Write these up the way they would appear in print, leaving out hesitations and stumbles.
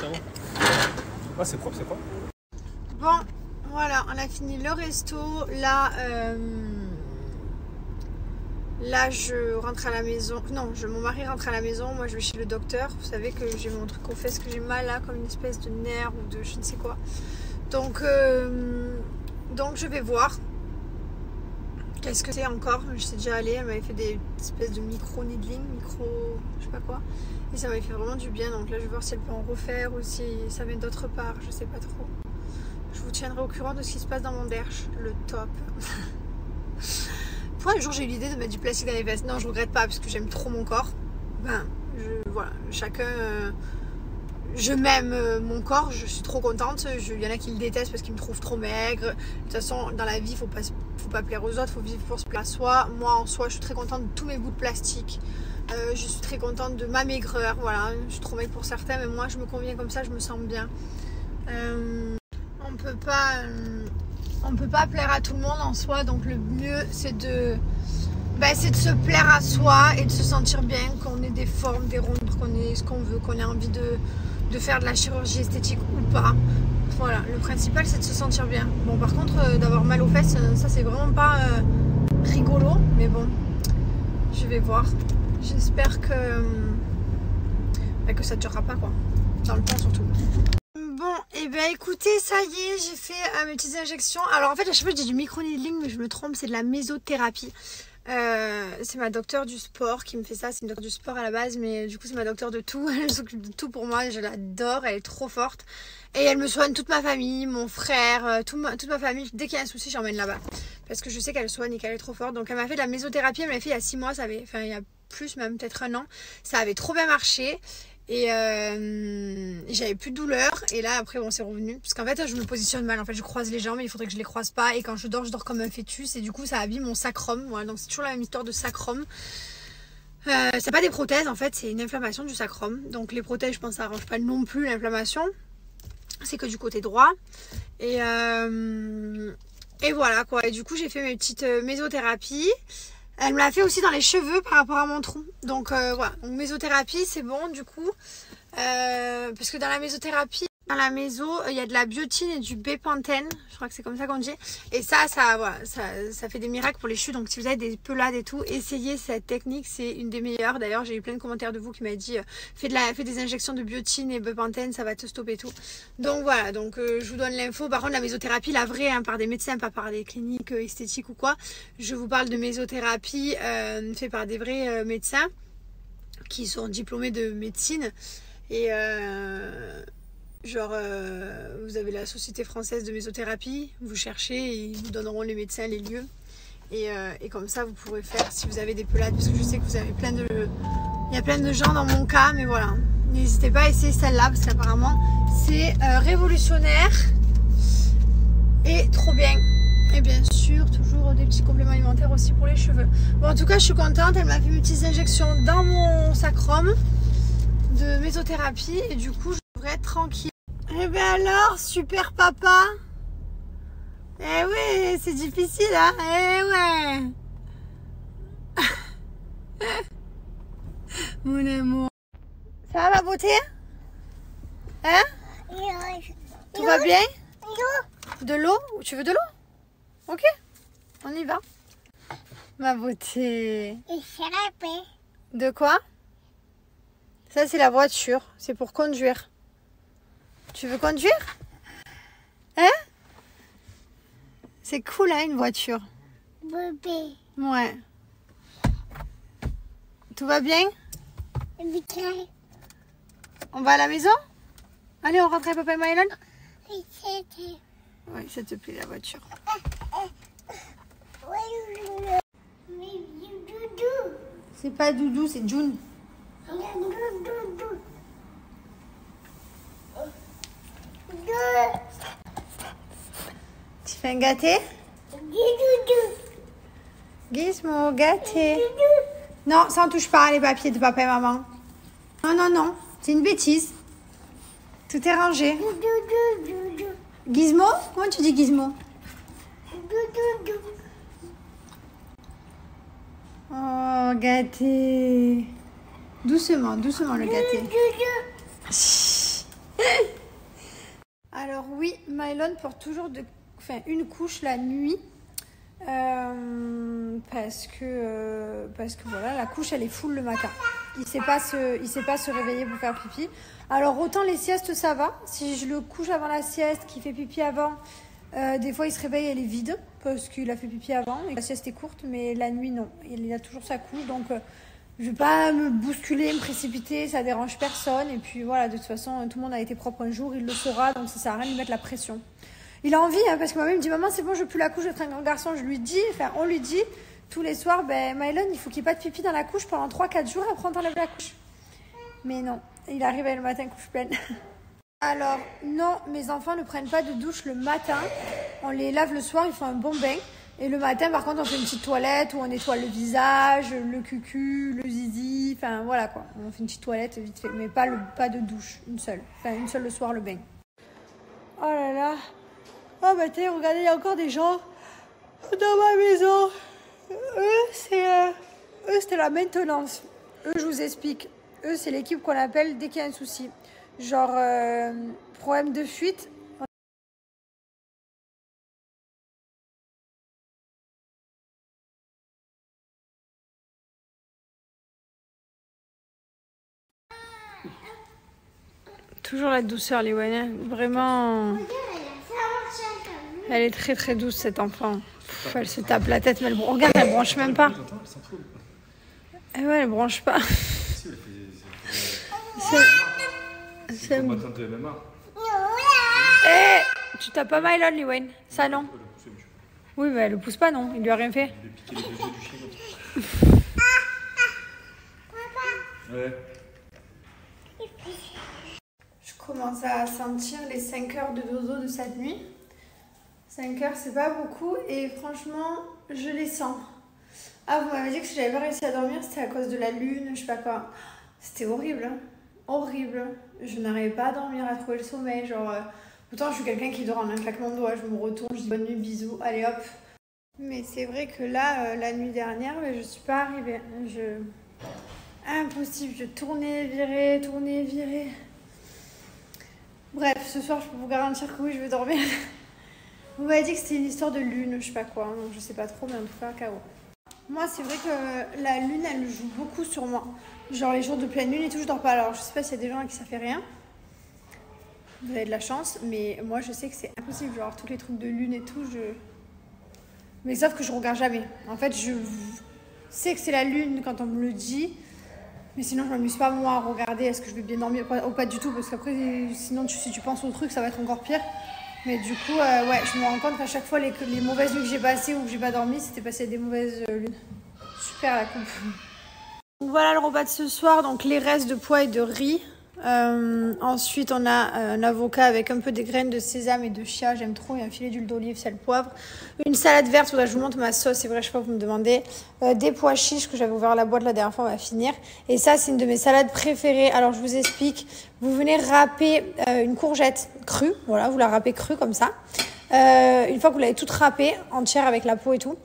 ça va. Ah, c'est propre, c'est propre. Bon, voilà, on a fini le resto. Là, je rentre à la maison. Non, mon mari rentre à la maison. Moi, je vais chez le docteur. Vous savez que j'ai mon truc aux fesses, que j'ai mal là, comme une espèce de nerf ou de je ne sais quoi. Donc je vais voir. Qu'est-ce que c'est encore? Je sais déjà aller. Elle m'avait fait des espèces de micro-needling, je sais pas quoi. Et ça m'avait fait vraiment du bien. Donc là, je vais voir si elle peut en refaire ou si ça vient d'autre part. Je sais pas trop. Je vous tiendrai au courant de ce qui se passe dans mon derche. Le top. Pour un jour, j'ai eu l'idée de mettre du plastique dans les vestes. Non, je regrette pas parce que j'aime trop mon corps. Ben, voilà, chacun... je m'aime mon corps, je suis trop contente. Il y en a qui le détestent parce qu'ils me trouvent trop maigre. De toute façon, dans la vie, faut pas plaire aux autres, faut vivre pour se plaire à soi. Moi, en soi, je suis très contente de tous mes bouts de plastique. Je suis très contente de ma maigreur. Voilà, je suis trop maigre pour certains, mais moi, je me conviens comme ça, je me sens bien. On peut pas plaire à tout le monde en soi, donc le mieux, c'est de se plaire à soi et de se sentir bien, qu'on ait des formes, des rondes, qu'on ait ce qu'on veut, qu'on ait envie de faire de la chirurgie esthétique ou pas. Voilà, le principal c'est de se sentir bien. Bon, par contre, d'avoir mal aux fesses, ça c'est vraiment pas rigolo, mais bon, je vais voir. J'espère que ça ne durera pas, quoi. Dans le temps surtout. Bon, et bien écoutez, ça y est, j'ai fait mes petites injections. Alors en fait, à chaque fois je dis du micro-needling, mais je me trompe, c'est de la mésothérapie. C'est ma docteure du sport qui me fait ça. C'est une docteure du sport à la base, mais du coup c'est ma docteure de tout. Elle s'occupe de tout pour moi, je l'adore, elle est trop forte. Et elle me soigne toute ma famille, mon frère, toute ma famille. Dès qu'il y a un souci, j'emmène là-bas. Parce que je sais qu'elle soigne et qu'elle est trop forte. Donc elle m'a fait de la mésothérapie, elle me l'a fait il y a 6 mois, il y a plus, même peut-être 1 an. Ça avait trop bien marché. Et j'avais plus de douleur. Et là après bon, c'est revenu. Parce qu'en fait je me positionne mal. En fait je croise les jambes, mais il faudrait que je les croise pas. Et quand je dors comme un fœtus. Et du coup ça abîme mon sacrum. Voilà, donc c'est toujours la même histoire de sacrum. C'est pas des prothèses en fait, c'est une inflammation du sacrum. Donc les prothèses, je pense, ça arrange pas non plus l'inflammation. C'est que du côté droit. Et voilà quoi. Et du coup j'ai fait mes petites mésothérapies. Elle me l'a fait aussi dans les cheveux par rapport à mon trou. Donc voilà, donc mésothérapie c'est bon du coup. Parce que dans la mésothérapie, dans la méso, il y a de la biotine et du bépantène. Je crois que c'est comme ça qu'on dit. Et ça fait des miracles pour les cheveux. Donc si vous avez des pelades et tout, essayez cette technique, c'est une des meilleures. D'ailleurs j'ai eu plein de commentaires de vous qui m'ont dit fais des injections de biotine et bépantène, ça va te stopper tout. Donc voilà, donc je vous donne l'info. Par contre la mésothérapie, la vraie, hein, par des médecins, pas par des cliniques esthétiques ou quoi. Je vous parle de mésothérapie fait par des vrais médecins qui sont diplômés de médecine. Et vous avez la Société française de mésothérapie, vous cherchez et ils vous donneront les médecins, les lieux. Et comme ça, vous pourrez faire si vous avez des pelades, parce que je sais que vous avez il y a plein de gens dans mon cas, mais voilà. N'hésitez pas à essayer celle-là, parce qu'apparemment, c'est révolutionnaire et trop bien. Et bien sûr, toujours des petits compléments alimentaires aussi pour les cheveux. Bon, en tout cas, je suis contente. Elle m'a fait mes petites injections dans mon sacrum de mésothérapie et du coup, je devrais être tranquille. Et bien alors, super papa. Eh oui, c'est difficile, hein. Eh ouais. Mon amour. Ça va ma beauté? Hein? Tout va bien? De l'eau? Tu veux de l'eau? Ok, on y va. Ma beauté. De quoi? Ça c'est la voiture, c'est pour conduire. Tu veux conduire? Hein? C'est cool hein, une voiture. Bébé. Ouais. Tout va bien? On va à la maison? Allez, on rentre avec papa et Maëlan? Oui, ça te plaît la voiture. C'est pas Doudou, c'est June. Tu fais un gâté? Gizmo, gâté. Non, ça on touche pas les papiers de papa et maman. Non, non, non, c'est une bêtise. Tout est rangé. Gizmo? Comment tu dis Gizmo? Oh, gâté. Doucement, doucement le gâté. Alors oui, Mylon porte toujours une couche la nuit. Parce que voilà, la couche elle est full le matin. Il sait pas se réveiller pour faire pipi. Alors autant les siestes ça va. Si je le couche avant la sieste, qu'il fait pipi avant, des fois il se réveille, elle est vide parce qu'il a fait pipi avant et que la sieste est courte. Mais la nuit non, il a toujours sa couche. Donc je vais pas me bousculer, me précipiter, ça dérange personne. Et puis voilà, de toute façon tout le monde a été propre un jour, il le saura, donc ça sert à rien de lui mettre la pression. Il a envie, hein, parce que ma mère me dit, maman, c'est bon, je veux plus la couche, je vais être un grand garçon. On lui dit, tous les soirs, Mylon, il faut qu'il n'y ait pas de pipi dans la couche pendant 3-4 jours, après on t'enlève la couche. Mais non, il arrive le matin, couche pleine. Alors, non, mes enfants ne prennent pas de douche le matin. On les lave le soir, ils font un bon bain. Et le matin, par contre, on fait une petite toilette où on nettoie le visage, le cucu, le zizi, enfin voilà quoi. On fait une petite toilette vite fait, mais pas de douche, une seule. Enfin, une seule le soir, le bain. Oh là là. Oh bah tiens, regardez, il y a encore des gens dans ma maison. Eux, c'était la maintenance. Eux, je vous explique. Eux, c'est l'équipe qu'on appelle dès qu'il y a un souci. Genre, problème de fuite. Toujours la douceur, Liwane. Vraiment... Elle est très très douce cette enfant. Elle se tape la tête, mais regarde, elle branche même pas. Eh ouais, elle branche pas. C'est ma tante de MMA. Eh, tu tapes pas Mylon, Liwane. Ça non. Oui, mais elle le pousse pas, non. Il lui a rien fait. Il lui a piqué les deux yeux du chien comme ça. Ouais. Je commence à sentir les 5 heures de dodo de cette nuit. 5 heures, c'est pas beaucoup et franchement, je les sens. Ah, vous m'avez dit que si j'avais pas réussi à dormir, c'était à cause de la lune, je sais pas quoi. C'était horrible, hein. Horrible. Je n'arrivais pas à dormir, à trouver le sommeil. Genre, autant je suis quelqu'un qui dort en un claquement de doigts, je me retourne, je dis bonne nuit, bisous, allez hop. Mais c'est vrai que là, la nuit dernière, je suis pas arrivée. Impossible, je tournais, virais. Bref, ce soir, je peux vous garantir que oui, je vais dormir. Vous m'avez dit que c'était une histoire de lune, je sais pas quoi, donc je sais pas trop, mais en tout cas, KO. Moi, c'est vrai que la lune, elle joue beaucoup sur moi. Genre les jours de pleine lune et tout, je dors pas. Alors, je sais pas s'il y a des gens à qui ça fait rien. Vous avez de la chance, mais moi, je sais que c'est impossible. Genre, tous les trucs de lune et tout, Mais sauf que je regarde jamais. En fait, je sais que c'est la lune quand on me le dit. Mais sinon, je m'amuse pas, moi, à regarder est-ce que je vais bien dormir ou pas du tout. Parce qu'après, sinon, si tu penses au truc, ça va être encore pire. Mais du coup, ouais, je me rends compte qu'à chaque fois, les mauvaises nuits que j'ai passées ou que j'ai pas dormi, c'était passé des mauvaises lunes. Super la coupe. Donc voilà le repas de ce soir, donc les restes de pois et de riz. Ensuite, on a un avocat avec un peu des graines de sésame et de chia, j'aime trop, et un filet d'huile d'olive, sel, poivre. Une salade verte, où là, je vous montre ma sauce, c'est vrai, je sais pas, vous me demandez. Des pois chiches que j'avais ouvert la boîte la dernière fois, on va finir. Et ça, c'est une de mes salades préférées. Alors, je vous explique. Vous venez râper une courgette crue, voilà, vous la râpez crue comme ça. Une fois que vous l'avez toute râpée, entière avec la peau et tout,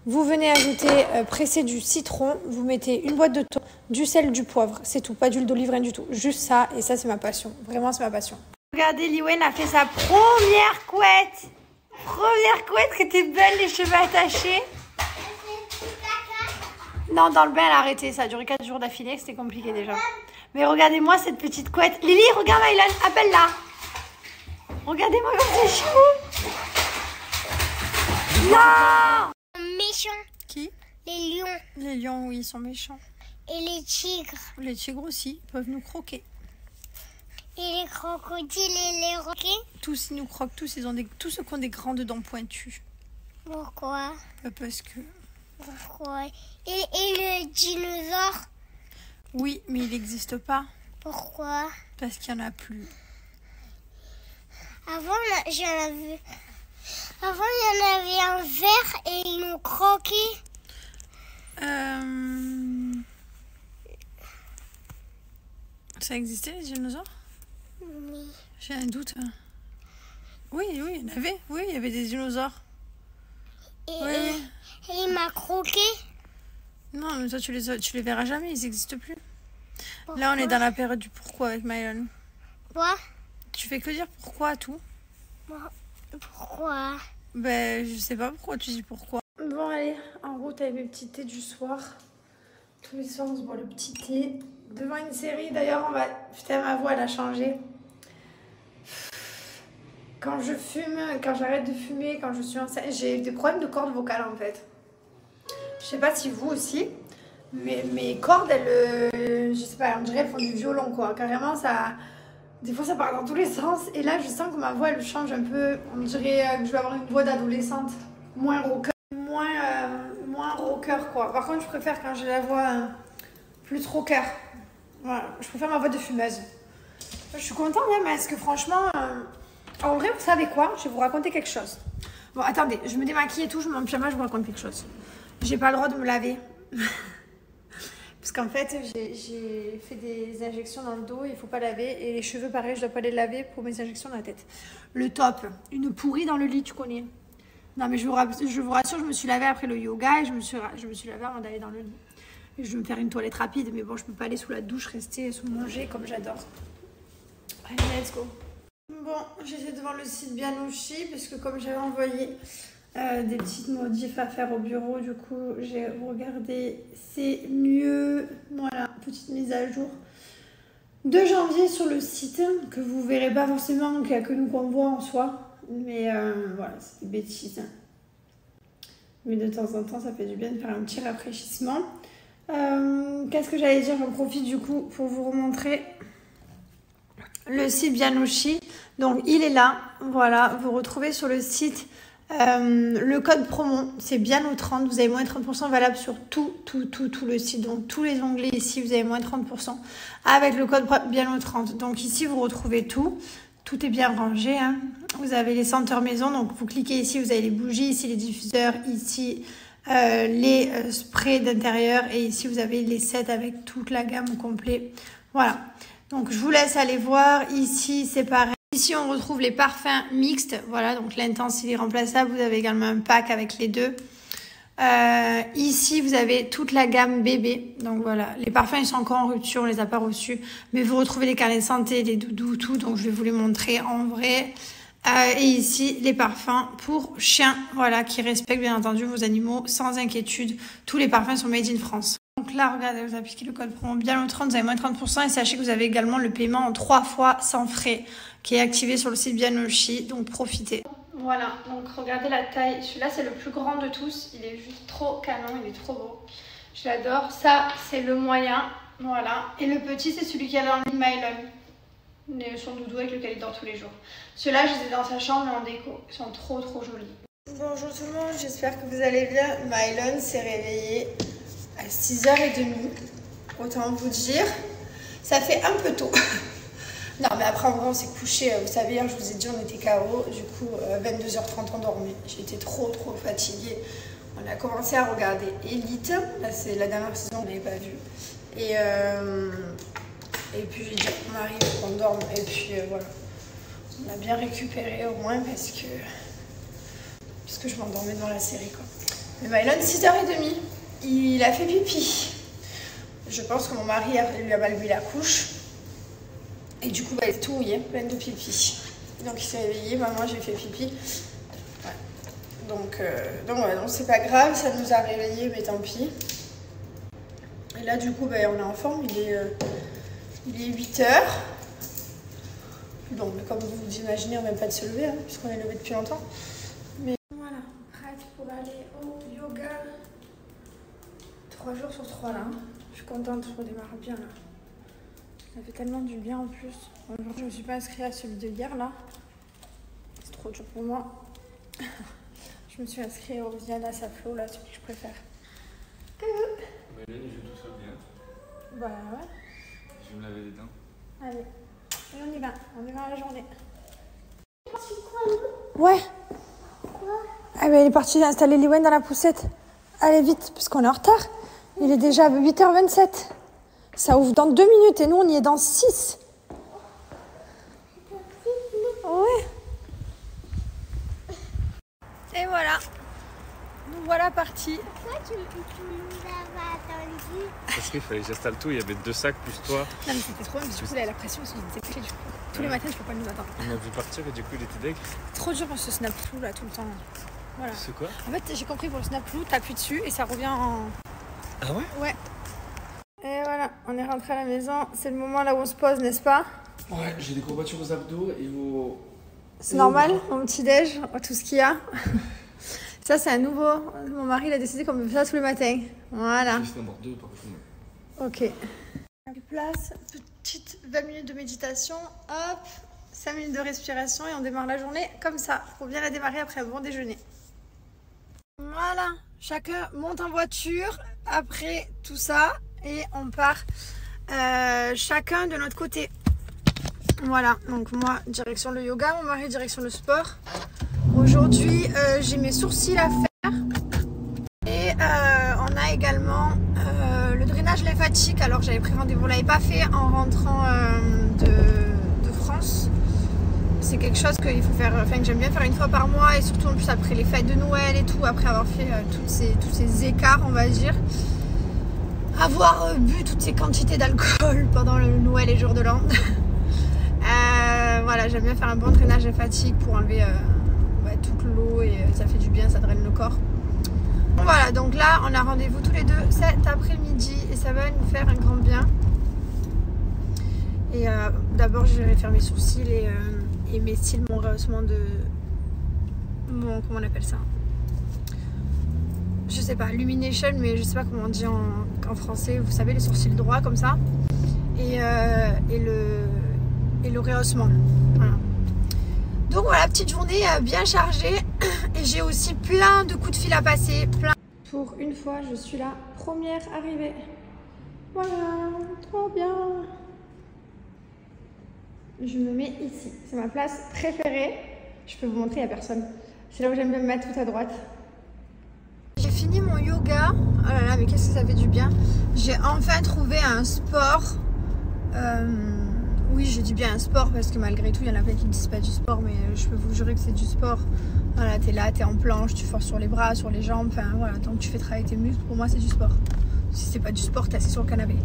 vous venez ajouter, presser du citron, vous mettez une boîte de thon, du sel, du poivre, c'est tout, pas d'huile d'olive, rien du tout, juste ça, et ça c'est ma passion, vraiment c'est ma passion. Regardez, Liwen a fait sa première couette qui était belle, les cheveux attachés. Non, dans le bain elle a arrêté, ça a duré 4 jours d'affilée, c'était compliqué déjà. Mais regardez-moi cette petite couette, Lily, regarde Mylon, appelle-la. Regardez-moi comme c'est chou. Non. Méchants. Qui? Les lions. Les lions, oui, ils sont méchants. Et les tigres. Les tigres aussi, ils peuvent nous croquer. Et les crocodiles et les roquets. Tous, ils nous croquent, tous ceux qui ont des grandes dents pointues. Pourquoi? Parce que... Pourquoi? Et le dinosaure? Oui, mais il n'existe pas. Pourquoi? Parce qu'il n'y en a plus. Avant, il y en avait un vert et ils nous croquaient. Ça existait les dinosaures? Oui. J'ai un doute. Oui, il y en avait. Oui, il y avait des dinosaures. Et il m'a croqué. Non, mais toi, tu les verras jamais, ils n'existent plus. Pourquoi? Là, on est dans la période du pourquoi avec Mylon. Quoi? Tu fais que dire pourquoi à tout. Pourquoi? Ben, je sais pas pourquoi tu dis pourquoi. Bon, allez, en route avec mes petits thés du soir. Tous les soirs, on se boit le petit thé. Devant une série, d'ailleurs, on va... Putain, ma voix, elle a changé. Quand je fume, quand j'arrête de fumer, quand je suis enceinte, j'ai des problèmes de cordes vocales, en fait. Je sais pas si vous aussi, mais mes cordes, elles... je sais pas, on dirait elles font du violon, quoi. Carrément, ça... Des fois, ça part dans tous les sens. Et là, je sens que ma voix, elle change un peu. On dirait que je vais avoir une voix d'adolescente. Moins rocker. Moins rocker, quoi. Par contre, je préfère quand j'ai la voix plus rocker. Voilà. Je préfère ma voix de fumeuse. Je suis contente, même, parce que franchement... En vrai, vous savez quoi? Je vais vous raconter quelque chose. Bon, attendez. Je me démaquille et tout. Je mets mon pyjama, je vous raconte quelque chose. J'ai pas le droit de me laver. Parce qu'en fait, j'ai fait des injections dans le dos, il faut pas laver. Et les cheveux, pareil, je dois pas les laver pour mes injections dans la tête. Le top, une pourrie dans le lit, tu connais. Non, mais je vous rassure, je me suis lavée après le yoga et je me suis lavée avant d'aller dans le lit. Et je vais me faire une toilette rapide, mais bon, je peux pas aller sous la douche, rester sous mon jet comme j'adore. Allez, let's go. Bon, j'étais devant le site Bianouchi, parce que comme j'avais envoyé... des petites modifs à faire au bureau, du coup j'ai regardé, c'est mieux. Voilà, petite mise à jour de janvier sur le site que vous verrez pas forcément, qu'il n'y a que nous qu'on voit en soi, mais voilà, c'est des bêtises, mais de temps en temps ça fait du bien de faire un petit rafraîchissement. Qu'est-ce que j'allais dire? J'en profite du coup pour vous remontrer le site Bianouchi. Donc il est là, voilà, vous retrouvez sur le site le code promo, c'est BIANO30, vous avez moins de 30% valable sur tout le site, donc tous les onglets ici, vous avez moins de 30% avec le code BIANO30. Donc ici, vous retrouvez tout est bien rangé, hein. Vous avez les senteurs maison, donc vous cliquez ici, vous avez les bougies, ici les diffuseurs, ici les sprays d'intérieur, et ici vous avez les sets avec toute la gamme au complet. Voilà, donc je vous laisse aller voir. Ici c'est pareil. Ici, on retrouve les parfums mixtes. Voilà, donc l'intense, il est remplaçable. Vous avez également un pack avec les deux. Ici, vous avez toute la gamme bébé. Donc voilà, les parfums, ils sont encore en rupture, on les a pas reçus. Mais vous retrouvez les carnets de santé, les doudous, tout. Donc, je vais vous les montrer en vrai. Et ici, les parfums pour chiens. Voilà, qui respectent bien entendu vos animaux sans inquiétude. Tous les parfums sont made in France. Donc là, regardez, vous appliquez le code promo BIANO30, vous avez moins de 30%. Et sachez que vous avez également le paiement en 3 fois sans frais, qui est activé sur le site Bianouchi, donc profitez. Voilà, donc regardez la taille. Celui-là, c'est le plus grand de tous. Il est juste trop canon, il est trop beau. Je l'adore. Ça, c'est le moyen. Voilà. Et le petit, c'est celui qui a dans le Mylon. Son doudou avec lequel il dort tous les jours. Ceux-là, je les ai dans sa chambre, mais en déco. Ils sont trop jolis. Bonjour tout le monde, j'espère que vous allez bien. Mylon s'est réveillé à 6h30. Autant vous dire, ça fait un peu tôt. Non, mais après, en vrai, on s'est couché. Vous savez, hier, je vous ai dit, on était KO. Du coup, 22h30, on dormait. J'étais trop fatiguée. On a commencé à regarder Elite. Là, c'est la dernière saison, on n'avait pas vu. Et puis, j'ai dit à mon mari qu'on dorme. Et puis, voilà. On a bien récupéré, au moins, parce que je m'endormais dans la série, quoi. Mais Mylon, 6h30. Il a fait pipi. Je pense que mon mari lui a mal bu la couche. Et du coup, il est tout mouillé, plein de pipi. Donc, il s'est réveillé. Maman, j'ai fait pipi. Ouais. Donc voilà, donc c'est pas grave. Ça nous a réveillés, mais tant pis. Et là, du coup, on est en forme. Il est 8h. Bon, mais comme vous vous imaginez, on n'a même pas de se lever, hein, puisqu'on est levé depuis longtemps. Mais voilà, prête pour aller au yoga. 3 jours sur 3 là. Je suis contente, je redémarre bien là. Ça fait tellement du bien en plus. Aujourd'hui, je me suis pas inscrite à celui de hier là. C'est trop dur pour moi. Je me suis inscrite au Viana Saflo là, celui que je préfère. Mylène, il joue tout seul bien. Bah ouais. Je vais me laver les dents. Allez, et on y va. On démarre la journée. C'est quoi? Ouais. Quoi? Ah ben, il est parti installer Liwen dans la poussette. Allez vite, parce qu'on est en retard. Il est déjà 8h27. Ça ouvre dans 2 minutes et nous on y est dans 6. Ouais. Et voilà. Nous voilà parti. Pourquoi tu nous avais attendu? Parce qu'il fallait que j'installe tout, il y avait 2 sacs plus toi. Non mais c'était trop bien, du coup là, la pression se faisait coucher du coup. Tous les matins je peux pas nous attendre. On a vu partir et du coup il était deg. Trop dur pour ce snap flou là tout le temps. Voilà. C'est quoi? En fait j'ai compris pour le snap flou, t'appuies dessus et ça revient en... Ah ouais? Ouais. Et voilà, on est rentré à la maison. C'est le moment là où on se pose, n'est-ce pas? Ouais, j'ai des courbatures aux abdos et au... C'est normal, mon petit déj, tout ce qu'il y a. Ça c'est un nouveau. Mon mari il a décidé qu'on me fait ça tous les matins. Voilà. Juste d'abord 2 par contre. Ok. Place, petite 20 minutes de méditation, hop, 5 minutes de respiration et on démarre la journée comme ça. Faut bien la démarrer après un bon déjeuner. Voilà, chacun monte en voiture après tout ça et on part chacun de notre côté. Voilà, donc moi direction le yoga, mon mari direction le sport. Aujourd'hui j'ai mes sourcils à faire et on a également le drainage lymphatique. Alors j'avais pris rendez-vous, on l'avait pas fait en rentrant de France. C'est quelque chose qu'il faut faire, enfin que j'aime bien faire une fois par mois et surtout en plus après les fêtes de Noël et tout, après avoir fait tous ces écarts on va dire. Avoir bu toutes ces quantités d'alcool pendant le Noël et jour de l'an. Voilà, j'aime bien faire un bon drainage lymphatique pour enlever toute l'eau et ça fait du bien, ça draine le corps. Bon, voilà, donc là on a rendez-vous tous les deux cet après-midi et ça va nous faire un grand bien. Et d'abord je vais faire mes sourcils et mes cils, mon rehaussement de... comment on appelle ça? Je sais pas, illumination, mais je sais pas comment on dit en français, vous savez, les sourcils droits comme ça. Et le rehaussement. Voilà. Donc voilà, petite journée bien chargée. Et j'ai aussi plein de coups de fil à passer. Pour une fois, je suis la première arrivée. Voilà, trop bien. Je me mets ici. C'est ma place préférée. Je peux vous montrer, il n'y a personne. C'est là où j'aime bien me mettre tout à droite. J'ai fini mon yoga. Oh là là, mais qu'est-ce que ça fait du bien. J'ai enfin trouvé un sport. Oui, je dis bien un sport parce que malgré tout, il y en a plein qui ne disent pas du sport, mais je peux vous jurer que c'est du sport. Voilà, t'es là, t'es en planche, tu forces sur les bras, sur les jambes, enfin voilà, tant que tu fais travailler tes muscles, pour moi c'est du sport. Si c'est pas du sport, t'es assis sur le canapé.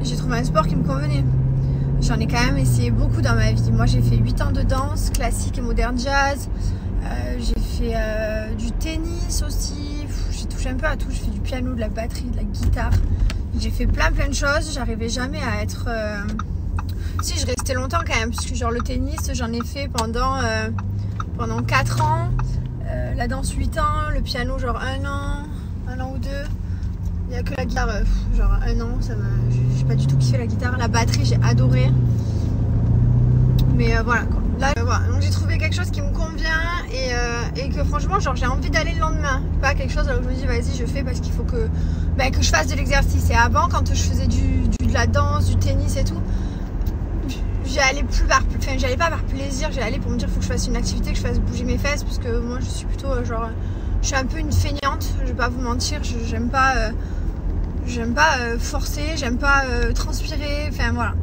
J'ai trouvé un sport qui me convenait. J'en ai quand même essayé beaucoup dans ma vie. Moi j'ai fait 8 ans de danse, classique et moderne jazz. J'ai fait du tennis aussi. J'ai touché un peu à tout. J'ai fait du piano, de la batterie, de la guitare. J'ai fait plein de choses. J'arrivais jamais à être... Si, je restais longtemps quand même. Parce que genre le tennis, j'en ai fait pendant 4 ans. La danse 8 ans. Le piano genre 1 an ou 2. Il n'y a que la guitare, genre 1 an. J'ai pas du tout kiffé la guitare. La batterie, j'ai adoré. Mais voilà quoi. Là, voilà. Donc j'ai trouvé quelque chose qui me convient et que franchement genre j'ai envie d'aller le lendemain. Pas quelque chose où je me dis vas-y je fais parce qu'il faut que je fasse de l'exercice. Et avant quand je faisais de la danse, du tennis et tout, j'allais pas par plaisir, j'allais aller pour me dire faut que je fasse une activité, que je fasse bouger mes fesses parce que moi je suis plutôt je suis un peu une feignante, je vais pas vous mentir, j'aime pas forcer, j'aime pas transpirer, enfin voilà.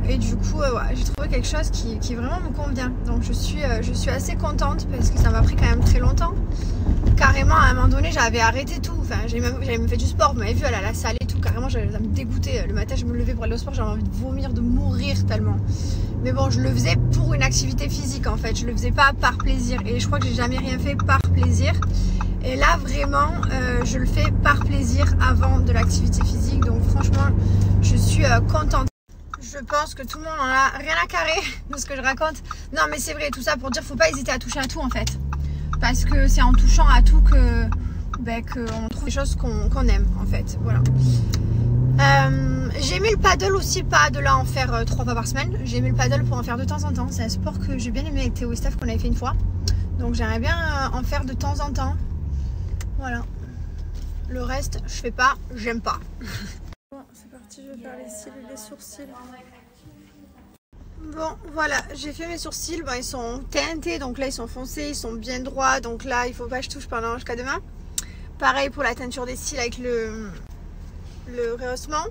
Et du coup, j'ai trouvé quelque chose qui vraiment me convient. Donc je suis assez contente parce que ça m'a pris quand même très longtemps. Carrément, à un moment donné, j'avais arrêté tout. Enfin, j'avais même fait du sport, vous m'avez vu, à la salle et tout. Carrément, ça me dégoûtait. Le matin, je me levais pour aller au sport, j'avais envie de vomir, de mourir tellement. Mais bon, je le faisais pour une activité physique en fait. Je le faisais pas par plaisir. Et je crois que j'ai jamais rien fait par plaisir. Et là, vraiment, je le fais par plaisir avant de l'activité physique. Donc franchement, je suis contente. Je pense que tout le monde en a rien à carrer de ce que je raconte. Non mais c'est vrai, tout ça pour dire faut pas hésiter à toucher à tout en fait. Parce que c'est en touchant à tout qu'on trouve des choses qu'on aime en fait. Voilà. J'ai aimé le paddle aussi, pas de là en faire 3 fois par semaine. J'ai aimé le paddle pour en faire de temps en temps. C'est un sport que j'ai bien aimé avec Théo et Steph qu'on avait fait une fois. Donc j'aimerais bien en faire de temps en temps. Voilà. Le reste, je fais pas, j'aime pas. Bon, c'est parti, je vais faire les cils et les sourcils. Bon, voilà, j'ai fait mes sourcils. Bon, ils sont teintés, donc là ils sont foncés, ils sont bien droits. Donc là, il faut pas que je touche pendant jusqu'à demain. Pareil pour la teinture des cils avec le rehaussement.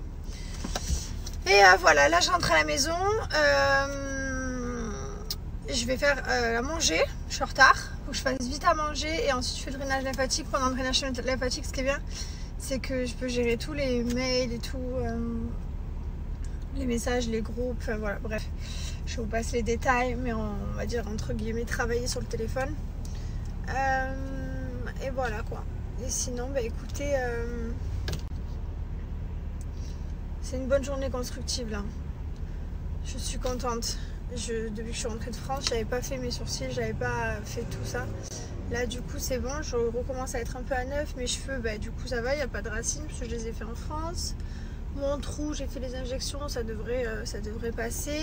Et voilà, là je rentre à la maison. je vais faire à manger, je suis en retard, faut que je fasse vite à manger et ensuite je fais le drainage lymphatique. Pendant le drainage lymphatique, ce qui est bien, c'est que je peux gérer tous les mails et tout, les messages, les groupes, enfin voilà, bref. Je vous passe les détails, mais on va dire entre guillemets travailler sur le téléphone. Et voilà quoi. Et sinon, bah écoutez, c'est une bonne journée constructive là. Je suis contente. Depuis que je suis rentrée de France, j'avais pas fait mes sourcils, j'avais pas fait tout ça. Là du coup c'est bon, je recommence à être un peu à neuf. Mes cheveux, bah du coup ça va, il n'y a pas de racines parce que je les ai fait en France. Mon trou, j'ai fait les injections, ça devrait passer.